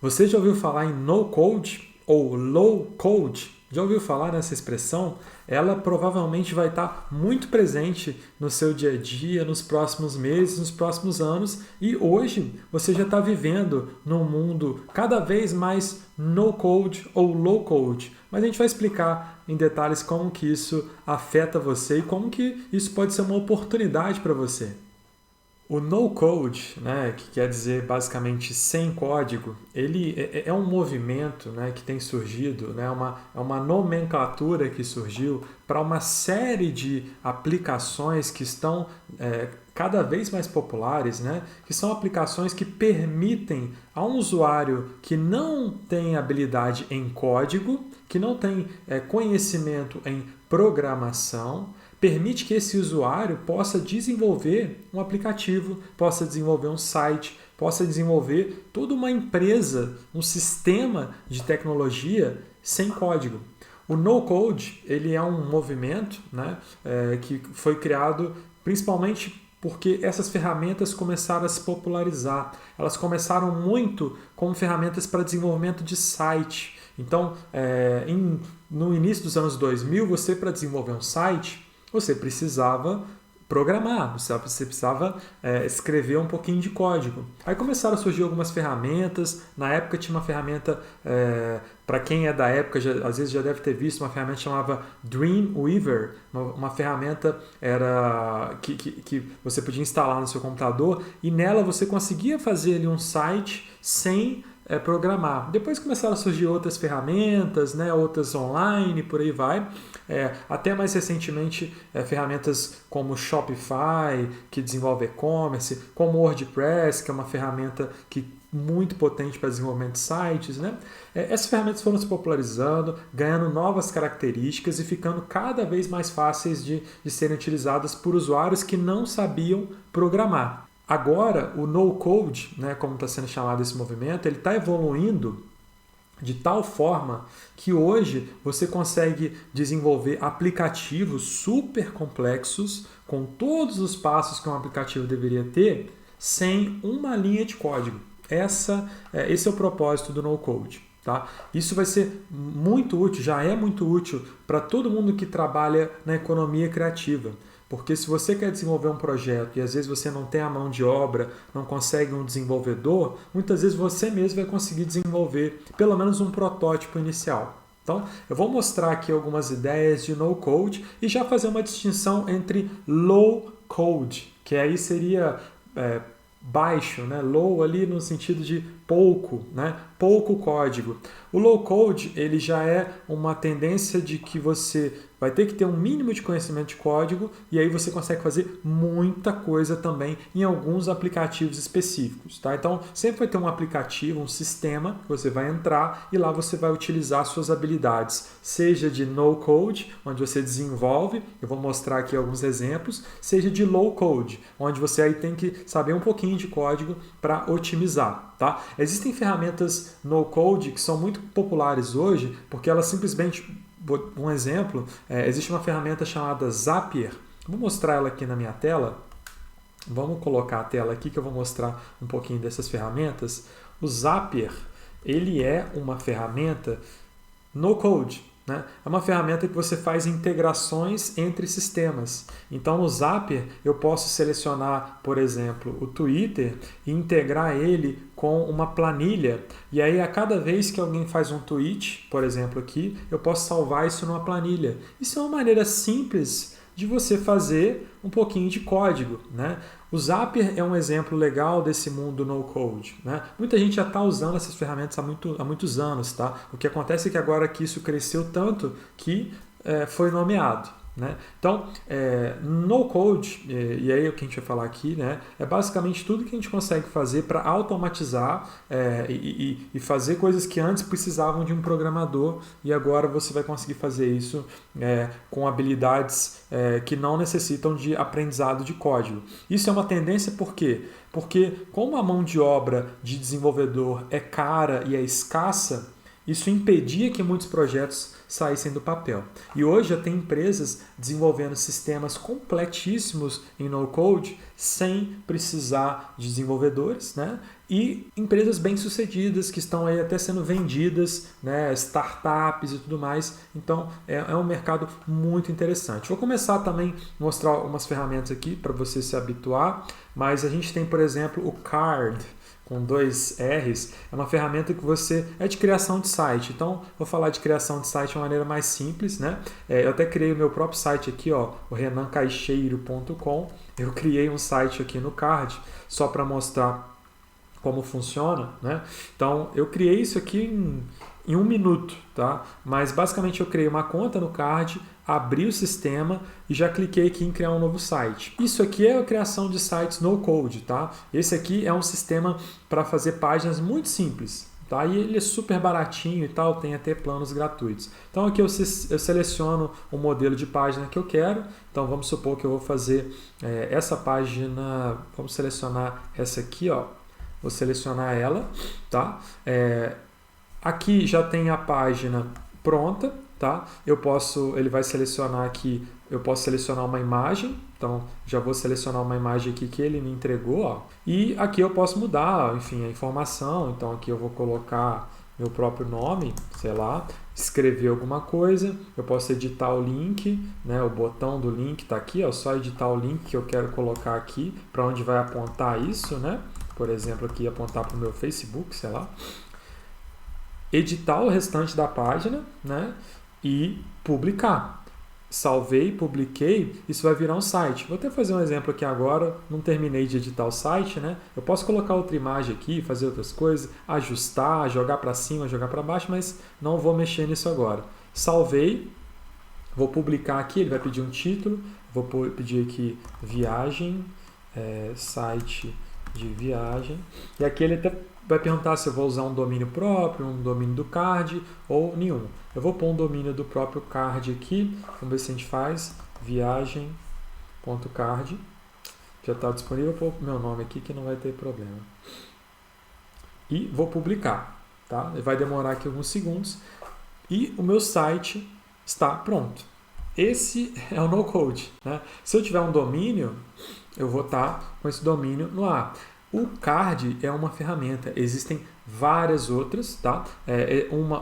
Você já ouviu falar em no code ou low code? Já ouviu falar nessa expressão? Ela provavelmente vai estar muito presente no seu dia a dia, nos próximos meses, nos próximos anos, e hoje você já está vivendo num mundo cada vez mais no code ou low code. Mas a gente vai explicar em detalhes como que isso afeta você e como que isso pode ser uma oportunidade para você. O no-code, né, que quer dizer basicamente sem código, ele é um movimento, né, que tem surgido, né, é uma nomenclatura que surgiu para uma série de aplicações que estão cada vez mais populares, né, que são aplicações que permitem a um usuário que não tem habilidade em código, que não tem conhecimento em programação, permite que esse usuário possa desenvolver um aplicativo, possa desenvolver um site, possa desenvolver toda uma empresa, um sistema de tecnologia sem código. O no-code ele é um movimento, né, que foi criado principalmente porque essas ferramentas começaram a se popularizar. Elas começaram muito como ferramentas para desenvolvimento de site. Então, no início dos anos 2000, você para desenvolver um site, você precisava programar, você precisava escrever um pouquinho de código. Aí começaram a surgir algumas ferramentas. Na época tinha uma ferramenta, para quem é da época, às vezes já deve ter visto, uma ferramenta chamava Dreamweaver, uma ferramenta que você podia instalar no seu computador e nela você conseguia fazer ali um site sem programar. Depois começaram a surgir outras ferramentas, né, outras online, por aí vai. Até mais recentemente, ferramentas como Shopify, que desenvolve e-commerce, como WordPress, que é uma ferramenta muito potente para desenvolvimento de sites. Né? Essas ferramentas foram se popularizando, ganhando novas características e ficando cada vez mais fáceis de serem utilizadas por usuários que não sabiam programar. Agora, o no-code, né, como está sendo chamado esse movimento, ele está evoluindo de tal forma que hoje você consegue desenvolver aplicativos super complexos, com todos os passos que um aplicativo deveria ter, sem uma linha de código. Esse é o propósito do no-code. Tá? Isso vai ser muito útil, já é muito útil para todo mundo que trabalha na economia criativa. Porque se você quer desenvolver um projeto e às vezes você não tem a mão de obra, não consegue um desenvolvedor, muitas vezes você mesmo vai conseguir desenvolver pelo menos um protótipo inicial. Então, eu vou mostrar aqui algumas ideias de no-code e já fazer uma distinção entre low-code, que aí seria baixo, né? Low ali no sentido de pouco, né? Pouco código. O low code ele já é uma tendência de que você vai ter que ter um mínimo de conhecimento de código e aí você consegue fazer muita coisa também em alguns aplicativos específicos. Tá? Então, sempre vai ter um aplicativo, um sistema que você vai entrar e lá você vai utilizar suas habilidades, seja de no code, onde você desenvolve, eu vou mostrar aqui alguns exemplos, seja de low code, onde você aí tem que saber um pouquinho de código para otimizar. Tá? Existem ferramentas no code que são muito populares hoje, porque elas simplesmente, um exemplo, existe uma ferramenta chamada Zapier. Vou mostrar ela aqui na minha tela. Vamos colocar a tela aqui que eu vou mostrar um pouquinho dessas ferramentas. O Zapier, ele é uma ferramenta no code. Né? É uma ferramenta que você faz integrações entre sistemas. Então, no Zapier, eu posso selecionar, por exemplo, o Twitter e integrar ele com uma planilha. E aí, a cada vez que alguém faz um tweet, por exemplo, aqui, eu posso salvar isso numa planilha. Isso é uma maneira simples de você fazer um pouquinho de código. Né? O Zapier é um exemplo legal desse mundo no-code. Né? Muita gente já está usando essas ferramentas há muitos anos. Tá? O que acontece é que agora que isso cresceu tanto que foi nomeado. Né? Então, no-code, e aí o que a gente vai falar aqui, né, é basicamente tudo que a gente consegue fazer para automatizar e fazer coisas que antes precisavam de um programador e agora você vai conseguir fazer isso com habilidades que não necessitam de aprendizado de código. Isso é uma tendência por quê? Porque como a mão de obra de desenvolvedor é cara e é escassa, isso impedia que muitos projetos saíssem do papel. E hoje já tem empresas desenvolvendo sistemas completíssimos em no-code sem precisar de desenvolvedores, né? E empresas bem-sucedidas que estão aí até sendo vendidas, né? Startups e tudo mais. Então é um mercado muito interessante. Vou começar também a mostrar umas ferramentas aqui para você se habituar, mas a gente tem, por exemplo, o Card, com 2 R's, é uma ferramenta que você é de criação de site. Então, vou falar de criação de site de uma maneira mais simples, né? Eu até criei o meu próprio site aqui, ó, o renancaixeiro.com. Eu criei um site aqui no Card só para mostrar como funciona, né? Então, eu criei isso aqui em 1 minuto, tá? Mas basicamente eu criei uma conta no Card, abri o sistema e já cliquei aqui em criar um novo site. Isso aqui é a criação de sites no code, tá? Esse aqui é um sistema para fazer páginas muito simples, tá? E ele é super baratinho e tal, tem até planos gratuitos. Então aqui eu seleciono o modelo de página que eu quero. Então vamos supor que eu vou fazer essa página, vamos selecionar essa aqui, ó. Vou selecionar ela, tá? Aqui já tem a página pronta, tá? Ele vai selecionar aqui, eu posso selecionar uma imagem, então já vou selecionar uma imagem aqui que ele me entregou, ó. E aqui eu posso mudar, enfim, a informação, então aqui eu vou colocar meu próprio nome, sei lá, escrever alguma coisa, eu posso editar o link, né? O botão do link está aqui, ó, só editar o link que eu quero colocar aqui, para onde vai apontar isso, né? Por exemplo, aqui apontar para o meu Facebook, sei lá. Editar o restante da página, né? E publicar. Salvei, publiquei, isso vai virar um site. Vou até fazer um exemplo aqui agora, não terminei de editar o site, né? Eu posso colocar outra imagem aqui, fazer outras coisas, ajustar, jogar para cima, jogar para baixo, mas não vou mexer nisso agora. Salvei, vou publicar aqui, ele vai pedir um título, vou pedir aqui viagem, site de viagem, e aqui ele até vai perguntar se eu vou usar um domínio próprio, um domínio do Card ou nenhum. Eu vou pôr um domínio do próprio Card aqui, vamos ver se a gente faz viagem.card, já está disponível, vou pôr meu nome aqui que não vai ter problema. E vou publicar, tá? Vai demorar aqui alguns segundos e o meu site está pronto. Esse é o no-code, né? Se eu tiver um domínio, eu vou estar com esse domínio no ar. O Card é uma ferramenta, existem várias outras, tá?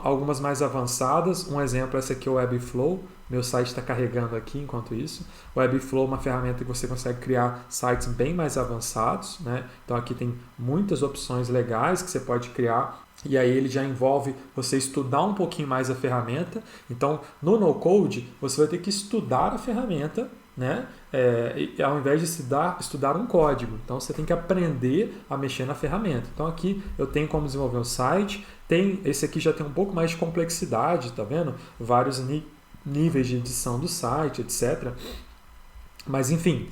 Algumas mais avançadas, um exemplo, essa aqui é o Webflow, meu site está carregando aqui enquanto isso. O Webflow é uma ferramenta que você consegue criar sites bem mais avançados, né? Então aqui tem muitas opções legais que você pode criar. E aí ele já envolve você estudar um pouquinho mais a ferramenta. Então, no no-code, você vai ter que estudar a ferramenta, né? Ao invés de estudar um código. Então, você tem que aprender a mexer na ferramenta. Então, aqui eu tenho como desenvolver um site. Esse aqui já tem um pouco mais de complexidade, tá vendo? Vários níveis de edição do site, etc. Mas, enfim...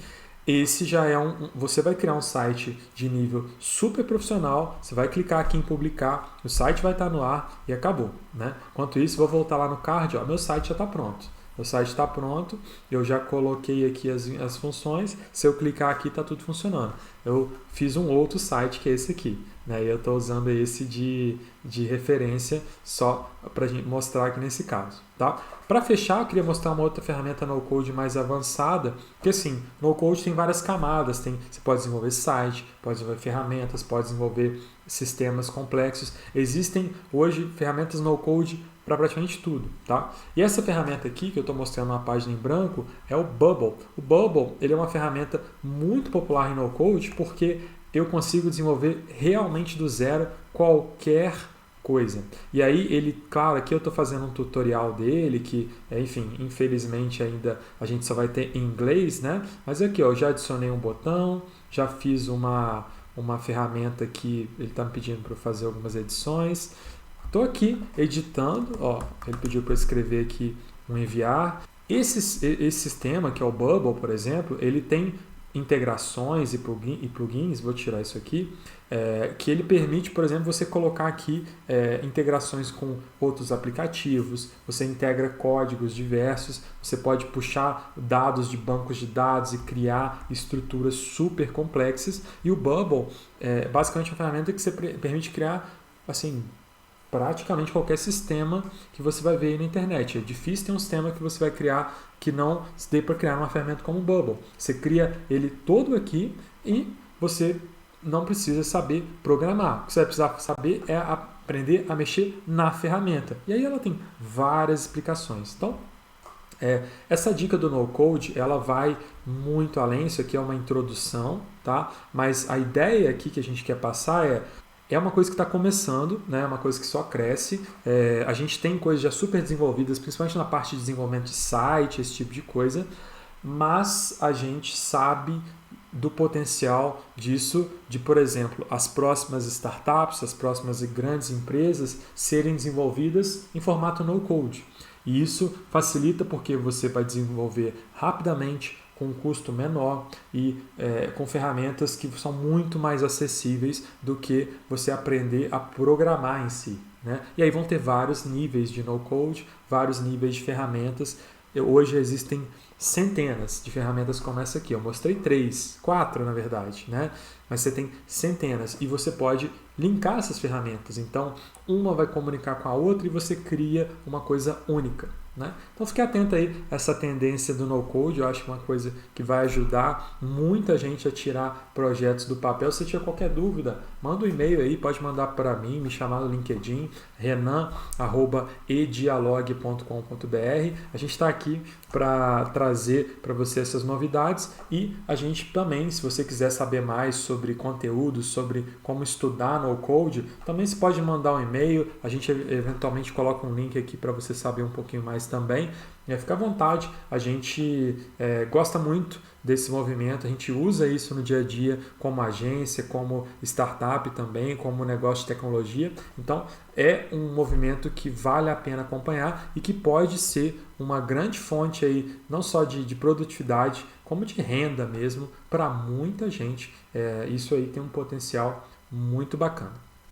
Esse já é você vai criar um site de nível super profissional, você vai clicar aqui em publicar, o site vai estar no ar e acabou, né? Enquanto isso, vou voltar lá no card, ó, meu site já está pronto. Meu site está pronto, eu já coloquei aqui as funções, se eu clicar aqui está tudo funcionando. Eu fiz um outro site que é esse aqui, né? E eu estou usando esse de referência só para mostrar aqui nesse caso, tá? Para fechar, eu queria mostrar uma outra ferramenta no-code mais avançada, porque assim, no-code tem várias camadas, você pode desenvolver site, pode desenvolver ferramentas, pode desenvolver sistemas complexos. Existem hoje ferramentas no-code para praticamente tudo, tá? E essa ferramenta aqui, que eu estou mostrando na página em branco, é o Bubble. O Bubble, ele é uma ferramenta muito popular em no-code porque eu consigo desenvolver realmente do zero qualquer coisa. E aí claro, aqui eu estou fazendo um tutorial dele que, enfim, infelizmente ainda a gente só vai ter em inglês, né? Mas aqui, ó, eu já adicionei um botão, já fiz uma ferramenta que ele está me pedindo para fazer algumas edições. Estou aqui editando, ó, ele pediu para eu escrever aqui um enviar. Esse sistema, que é o Bubble, por exemplo, ele tem integrações e plugins, vou tirar isso aqui, que ele permite, por exemplo, você colocar aqui integrações com outros aplicativos, você integra códigos diversos, você pode puxar dados de bancos de dados e criar estruturas super complexas, e o Bubble é basicamente uma ferramenta que você permite criar, assim, praticamente qualquer sistema que você vai ver aí na internet. É difícil ter um sistema que você vai criar que não dê para criar uma ferramenta como o Bubble. Você cria ele todo aqui e você não precisa saber programar. O que você vai precisar saber é aprender a mexer na ferramenta. E aí ela tem várias explicações. Então, essa dica do no-code, ela vai muito além. Isso aqui é uma introdução, tá? Mas a ideia aqui que a gente quer passar é uma coisa que está começando, né? Uma coisa que só cresce. A gente tem coisas já super desenvolvidas, principalmente na parte de desenvolvimento de site, esse tipo de coisa, mas a gente sabe do potencial disso, de, por exemplo, as próximas startups, as próximas grandes empresas serem desenvolvidas em formato no-code. E isso facilita porque você vai desenvolver rapidamente, com um custo menor e com ferramentas que são muito mais acessíveis do que você aprender a programar em si, né? E aí vão ter vários níveis de no-code, vários níveis de ferramentas. Hoje existem centenas de ferramentas como essa aqui. Eu mostrei 3, 4 na verdade, né? Mas você tem centenas e você pode linkar essas ferramentas. Então, uma vai comunicar com a outra e você cria uma coisa única, né? Então, fique atento aí a essa tendência do no-code. Eu acho que é uma coisa que vai ajudar muita gente a tirar projetos do papel. Se tiver qualquer dúvida, manda um e-mail aí, pode mandar para mim, me chamar no LinkedIn, renan@edialog.com.br. A gente está aqui para trazer para você essas novidades e a gente também, se você quiser saber mais sobre conteúdo, sobre como estudar no-code, também você pode mandar um e-mail, a gente eventualmente coloca um link aqui para você saber um pouquinho mais também. Fica à vontade, a gente gosta muito desse movimento, a gente usa isso no dia a dia como agência, como startup também, como negócio de tecnologia. Então é um movimento que vale a pena acompanhar e que pode ser uma grande fonte aí, não só de produtividade, como de renda mesmo para muita gente. Isso aí tem um potencial muito bacana.